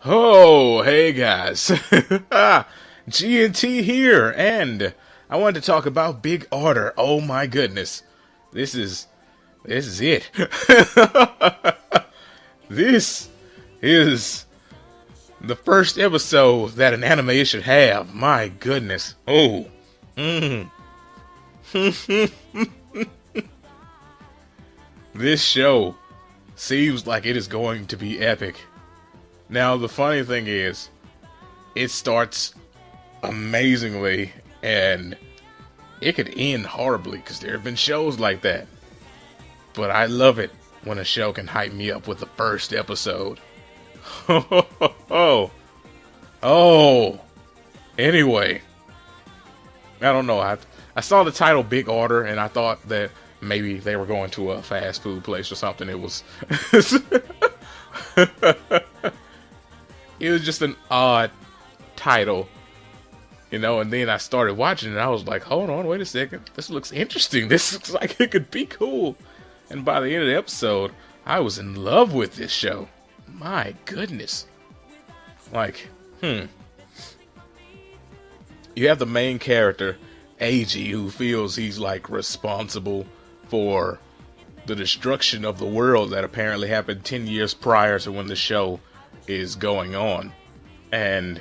Oh, hey guys. GNT here, and I wanted to talk about Big Order. Oh my goodness. This is it. This is the first episode that an anime should have. My goodness. Oh. Mm. This show seems like it is going to be epic. Now, the funny thing is, it starts amazingly, and it could end horribly, because there have been shows like that. But I love it when a show can hype me up with the first episode. Oh. Anyway, I don't know. I saw the title Big Order, and I thought that maybe they were going to a fast food place or something. It was... It was just an odd title, and then I started watching it and I was like, hold on, wait a second. This looks interesting. This looks like it could be cool. And by the end of the episode, I was in love with this show. My goodness. You have the main character, Eiji, who feels he's responsible for the destruction of the world that apparently happened 10 years prior to when the show is going on. And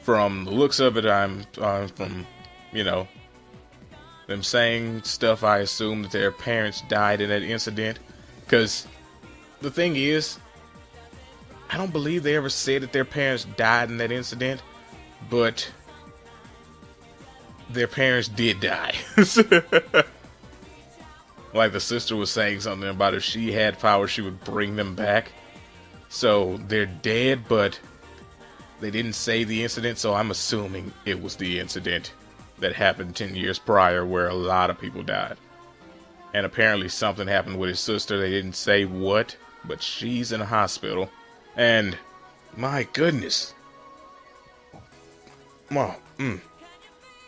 from the looks of it, I'm from them saying stuff, I assume that their parents died in that incident, because the thing is, I don't believe they ever said that their parents died in that incident, but their parents did die. Like the sister was saying something about if she had power, she would bring them back. So they're dead, but they didn't say the incident, so I'm assuming it was the incident that happened 10 years prior where a lot of people died. And apparently something happened with his sister. They didn't say what, but she's in a hospital. And my goodness. Wow.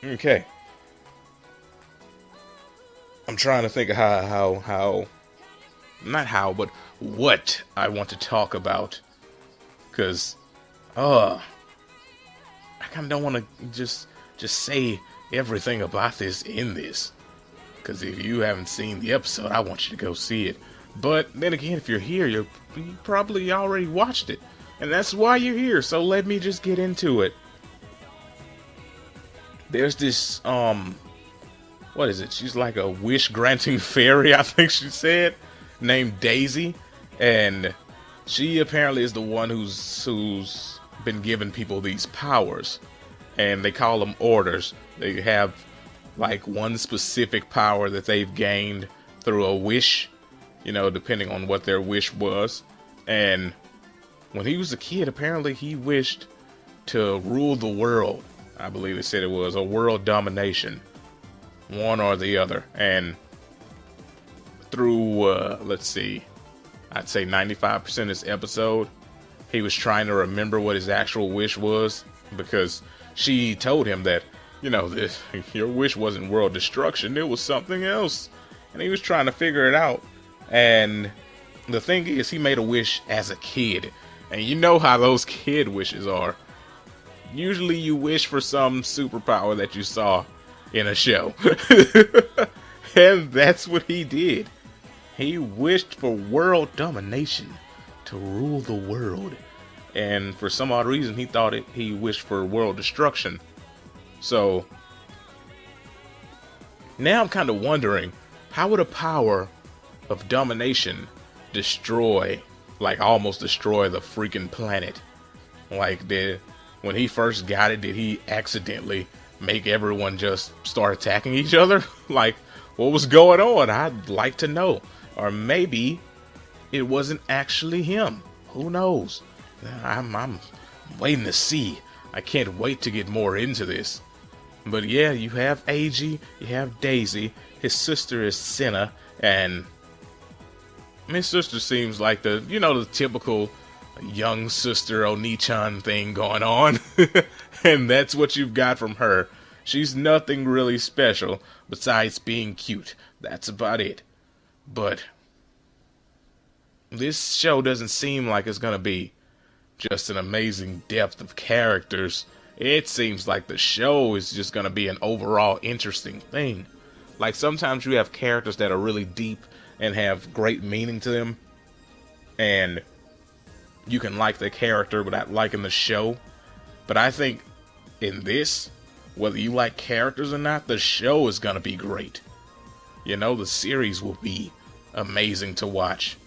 Okay. I'm trying to think of how not how, but what I want to talk about. Because, I kind of don't want to just say everything about this in this. Because if you haven't seen the episode, I want you to go see it. But then again, if you're here, you probably already watched it. And that's why you're here, so let me just get into it. There's this, what is it? She's like a wish-granting fairy, I think she said, named Daisy. And she apparently is the one who's been giving people these powers. And they call them orders. They have one specific power that they've gained through a wish, depending on what their wish was. And when he was a kid, apparently he wished to rule the world. I believe they said it was a world domination. One or the other. And through, let's see, I'd say 95% of this episode, he was trying to remember what his actual wish was, because she told him that, your wish wasn't world destruction, it was something else. And he was trying to figure it out. And the thing is, he made a wish as a kid. And you know how those kid wishes are. Usually you wish for some superpower that you saw in a show. And that's what he did. He wished for world domination, to rule the world. And for some odd reason, he thought he wished for world destruction. So now I'm kind of wondering, how would a power of domination almost destroy the freaking planet? When he first got it, did he accidentally make everyone just start attacking each other? What was going on? I'd like to know. Or maybe it wasn't actually him. Who knows? I'm waiting to see. I can't wait to get more into this. But yeah, you have Eiji, you have Daisy, his sister is Senna, and his sister seems like the typical young sister Oni-chan thing going on. And that's what you've got from her. She's nothing really special besides being cute. That's about it. But this show doesn't seem like it's gonna be just an amazing depth of characters. It seems like the show is just going to be an overall interesting thing. Like sometimes you have characters that are really deep and have great meaning to them, and you can like the character without liking the show. But I think in this, whether you like characters or not, the show is going to be great. You know, the series will be amazing to watch.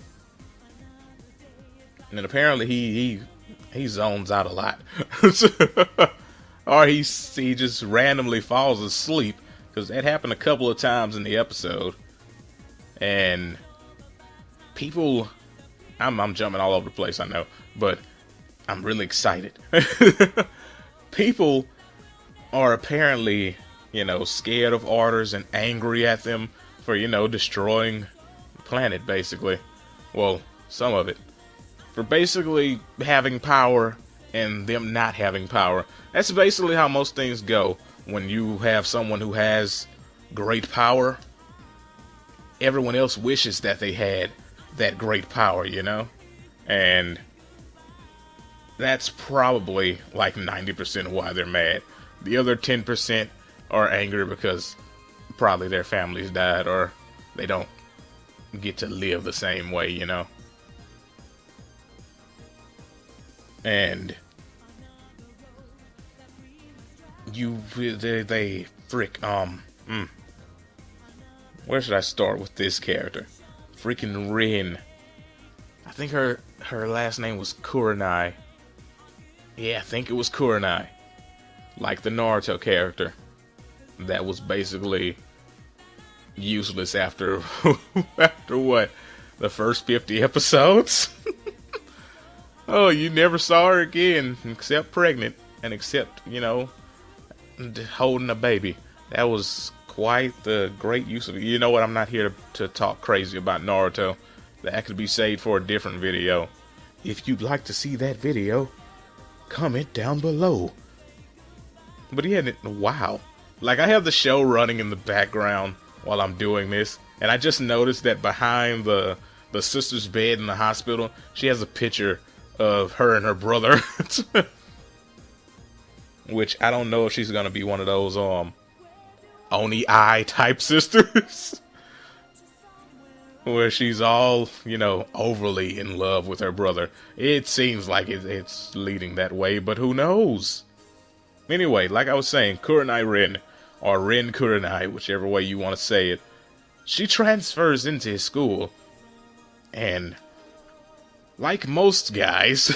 And apparently he zones out a lot. Or he just randomly falls asleep, because that happened a couple of times in the episode. And people, I'm jumping all over the place, I know, but I'm really excited. People are apparently, scared of orders and angry at them for, destroying the planet, basically. Well, some of it. For basically having power and them not having power. That's basically how most things go. When you have someone who has great power, everyone else wishes that they had that great power, And that's probably like 90% of why they're mad. The other 10% are angry because probably their families died, or they don't get to live the same way, And they frick, where should I start with this character? Freaking Rin. I think her last name was Kurenai. Yeah, I think it was Kurenai. Like the Naruto character. That was basically useless after after what? The first 50 episodes? Oh, you never saw her again, except pregnant, and except, holding a baby. That was quite the great use of it. You know what, I'm not here to talk crazy about Naruto. That could be saved for a different video. If you'd like to see that video, comment down below. But yeah, wow. Like, I have the show running in the background while I'm doing this, and I just noticed that behind the sister's bed in the hospital, she has a picture of her and her brother. Which I don't know if she's gonna be one of those Oni-I type sisters. Where she's all, overly in love with her brother. It seems like it's leading that way, but who knows? Anyway, like I was saying, Kurenai Rin, or Rin Kurenai, whichever way you want to say it, she transfers into his school, and like most guys,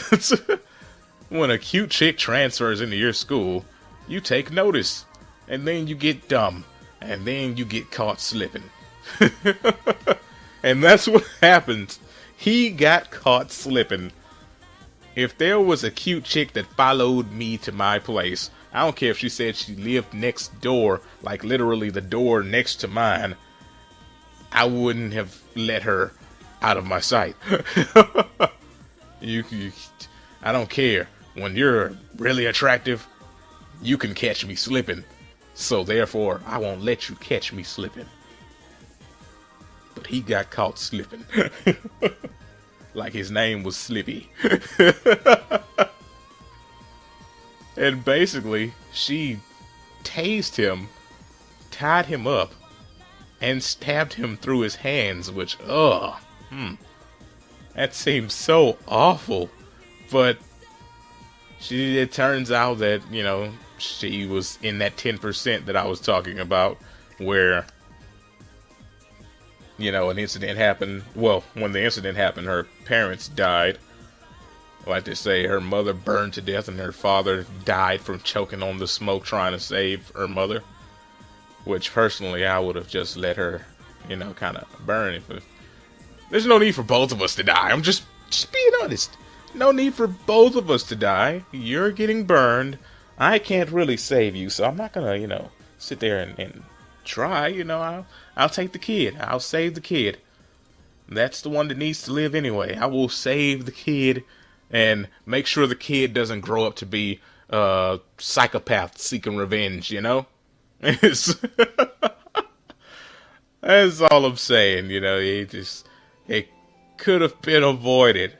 when a cute chick transfers into your school, you take notice, and then you get dumb, and then you get caught slipping. And that's what happened. He got caught slipping. If there was a cute chick that followed me to my place, I don't care if she said she lived next door, like literally the door next to mine, I wouldn't have let her out of my sight. I don't care. When you're really attractive, you can catch me slipping. So therefore, I won't let you catch me slipping. But he got caught slipping. Like his name was Slippy. And basically, she tased him, tied him up, and stabbed him through his hands, which, that seems so awful. But it turns out that, she was in that 10% that I was talking about, where, an incident happened. Well, when the incident happened, her parents died. Like they say, her mother burned to death, and her father died from choking on the smoke trying to save her mother. Which, personally, I would have just let her, kind of burn. There's no need for both of us to die. I'm just being honest. No need for both of us to die. You're getting burned. I can't really save you, so I'm not gonna, sit there and try. I'll take the kid. I'll save the kid. That's the one that needs to live anyway. I will save the kid and make sure the kid doesn't grow up to be a psychopath seeking revenge, That's all I'm saying, it could have been avoided.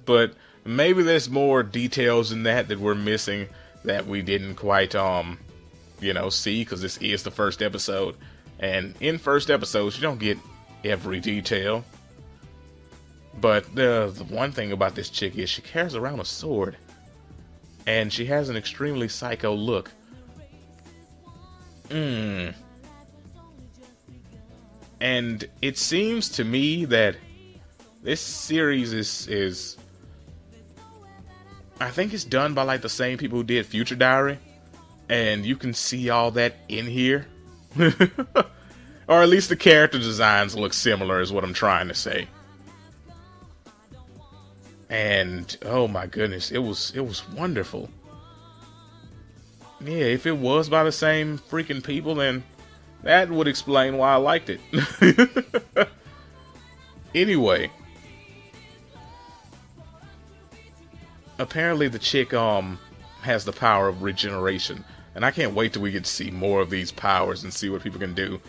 But maybe there's more details in that we're missing that we didn't quite, see, because this is the first episode. And in first episodes, you don't get every detail. But the one thing about this chick is she carries around a sword. And she has an extremely psycho look. And it seems to me that this series is I think it's done by like the same people who did Future Diary. And you can see all that in here. Or at least the character designs look similar is what I'm trying to say. And oh my goodness, it was wonderful. Yeah, if it was by the same freaking people, then that would explain why I liked it. Anyway, apparently the chick has the power of regeneration, and I can't wait till we get to see more of these powers and see what people can do.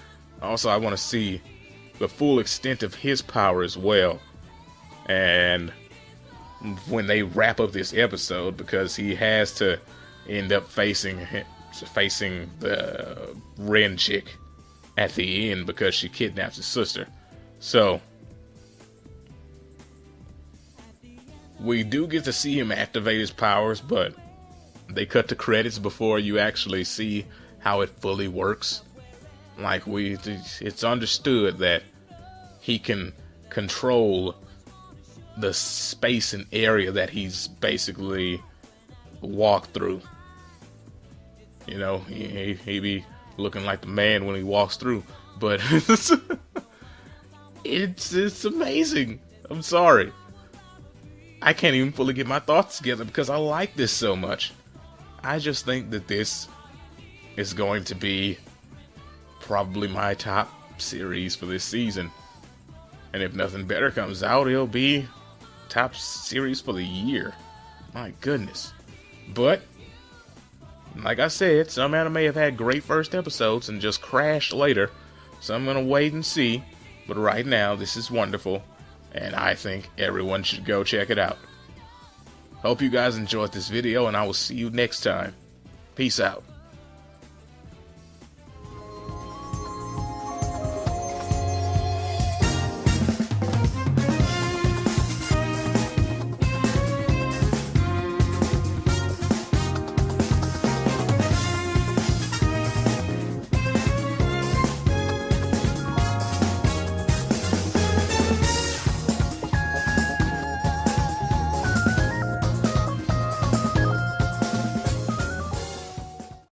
Also, I want to see the full extent of his power as well. And when they wrap up this episode, because he has to end up facing the Ren chick at the end because she kidnaps his sister. So we do get to see him activate his powers, but they cut the credits before you actually see how it fully works. Like, it's understood that he can control the space and area that he's basically walked through. You know, he be looking like the man when he walks through, but it's amazing. I'm sorry, I can't even fully get my thoughts together because I like this so much. I just think that this is going to be probably my top series for this season. And if nothing better comes out, it'll be top series for the year. My goodness. But like I said, some anime have had great first episodes and just crashed later. So I'm going to wait and see. But right now, this is wonderful. And I think everyone should go check it out. Hope you guys enjoyed this video, and I will see you next time. Peace out.